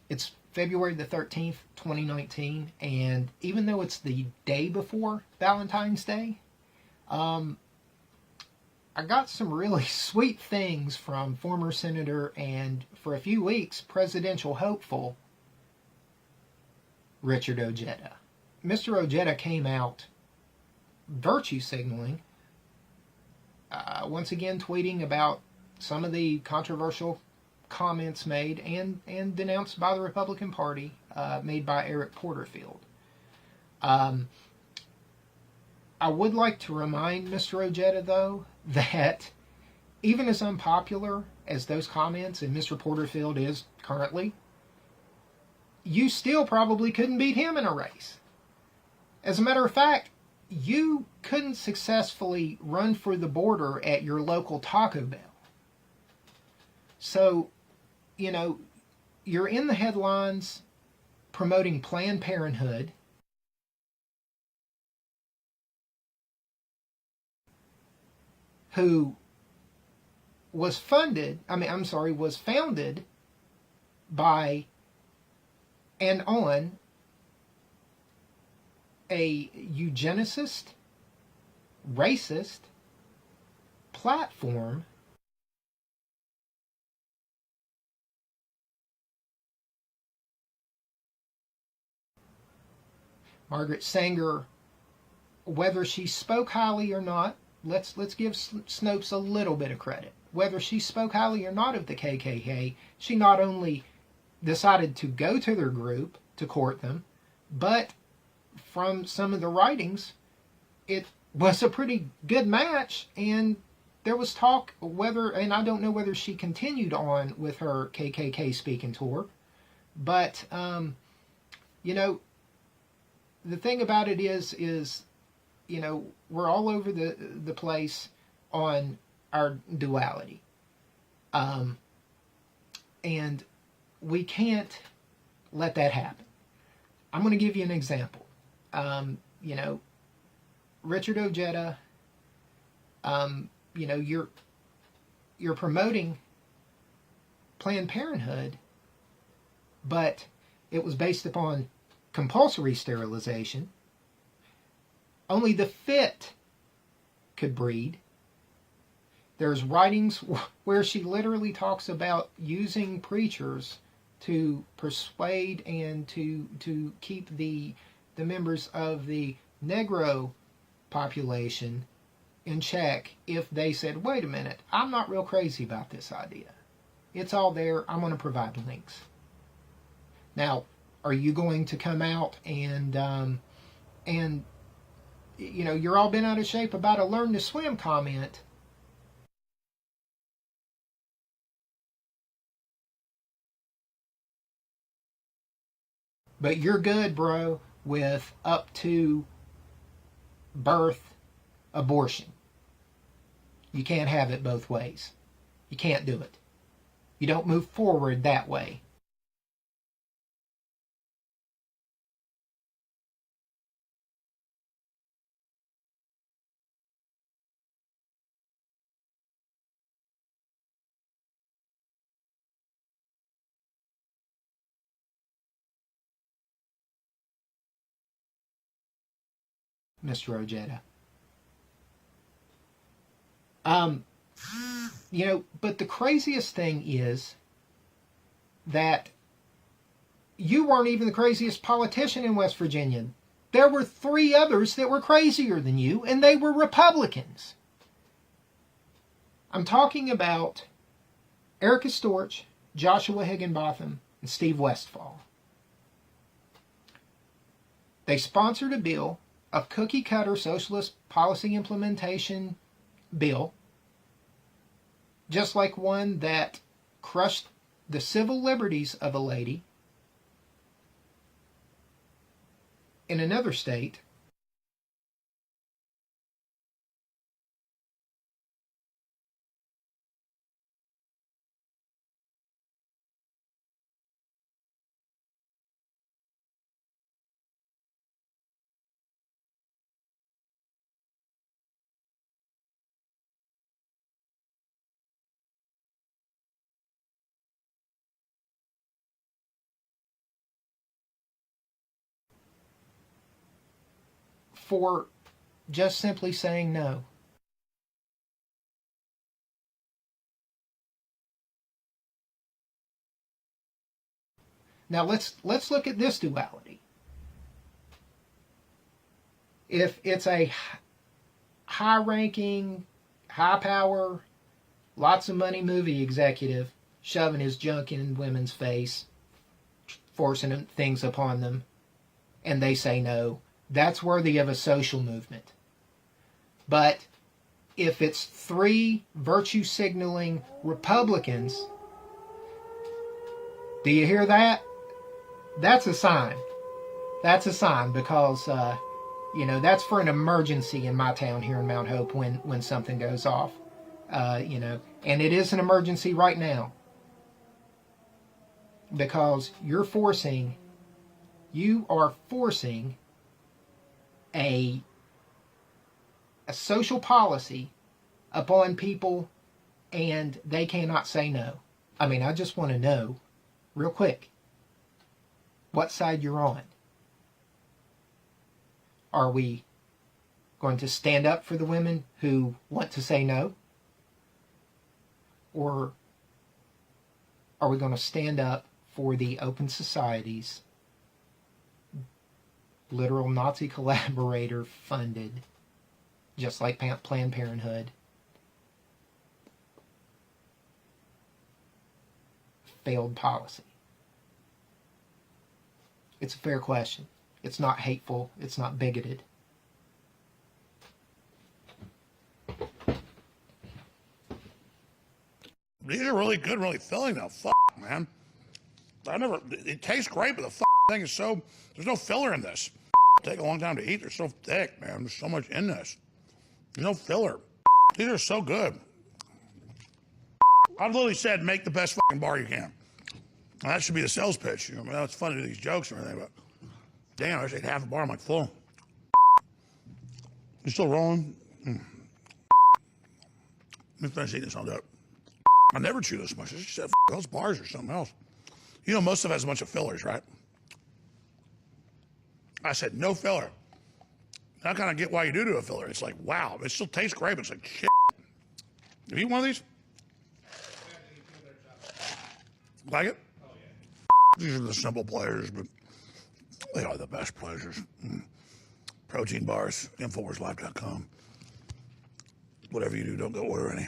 It's February the 13th, 2019, and even though it's the day before Valentine's Day, I got some really sweet things from former Senator and, for a few weeks, presidential hopeful Richard Ojeda. Mr. Ojeda came out virtue signaling, once again tweeting about some of the controversial comments made and denounced by the Republican Party, made by Eric Porterfield. I would like to remind Mr. Ojeda, though, that even as unpopular as those comments and Mr. Porterfield is currently, you still probably couldn't beat him in a race. As a matter of fact, you couldn't successfully run for the border at your local Taco Bell. So, you know, you're in the headlines promoting Planned Parenthood, who was founded by and on a eugenicist, racist platform Margaret Sanger, whether she spoke highly or not, let's give Snopes a little bit of credit. Whether she spoke highly or not of the KKK, she not only decided to go to their group to court them, but from some of the writings, it was a pretty good match, and there was talk whether, and I don't know whether she continued on with her KKK speaking tour, but you know, the thing about it is you know, we're all over the place on our duality, and we can't let that happen. I'm going to give you an example. You know, Richard Ojeda, you know, you're promoting Planned Parenthood, but it was based upon compulsory sterilization. Only the fit could breed. There's writings where she literally talks about using preachers to persuade and to keep the members of the Negro population in check if they said, wait a minute, I'm not real crazy about this idea. It's all there. I'm going to provide links. Now, are you going to come out and you know, you're all bent out of shape about a learn to swim comment, but you're good, bro, with up to birth abortion. You can't have it both ways. You can't do it. You don't move forward that way. Mr. Ojeda. You know, but the craziest thing is that you weren't even the craziest politician in West Virginia. There were 3 others that were crazier than you, and they were Republicans. I'm talking about Erica Storch, Joshua Higginbotham, and Steve Westfall. They sponsored a bill, a cookie-cutter socialist policy implementation bill, just like one that crushed the civil liberties of a lady in another state, for just simply saying no. Now let's look at this duality. If it's a high-ranking, high-power, lots of money movie executive shoving his junk in women's face, forcing things upon them, and they say no, that's worthy of a social movement. But if it's 3 virtue-signaling Republicans, do you hear that? That's a sign. That's a sign, because that's for an emergency in my town here in Mount Hope when something goes off. And it is an emergency right now, because you are forcing a social policy upon people, and they cannot say no. I mean, I just want to know, real quick, what side you're on. Are we going to stand up for the women who want to say no? Or are we going to stand up for the open societies, literal Nazi collaborator funded, just like Planned Parenthood, failed policy? It's a fair question. It's not hateful. It's not bigoted. These are really good, really filling though. Man. It tastes great, but the thing is there's no filler in this. Take a long time to eat. They're so thick, man. There's so much in this. There's no filler. These are so good. I've literally said, make the best bar you can. And that should be the sales pitch. It's funny to do these jokes and everything, but damn, I just ate half a bar. I'm like full. You still rolling? Let me finish eating this all up. I never chew this much. I just said, those bars or something else. Most of it has a bunch of fillers, right? I said, no filler. I kind of get why you do a filler. It's like, wow, it still tastes great, but it's like, shit. Have you eat one of these? Like it? Oh, yeah. These are the simple pleasures, but they are the best pleasures. Protein bars, InfoWarsLive.com. Whatever you do, don't go order any.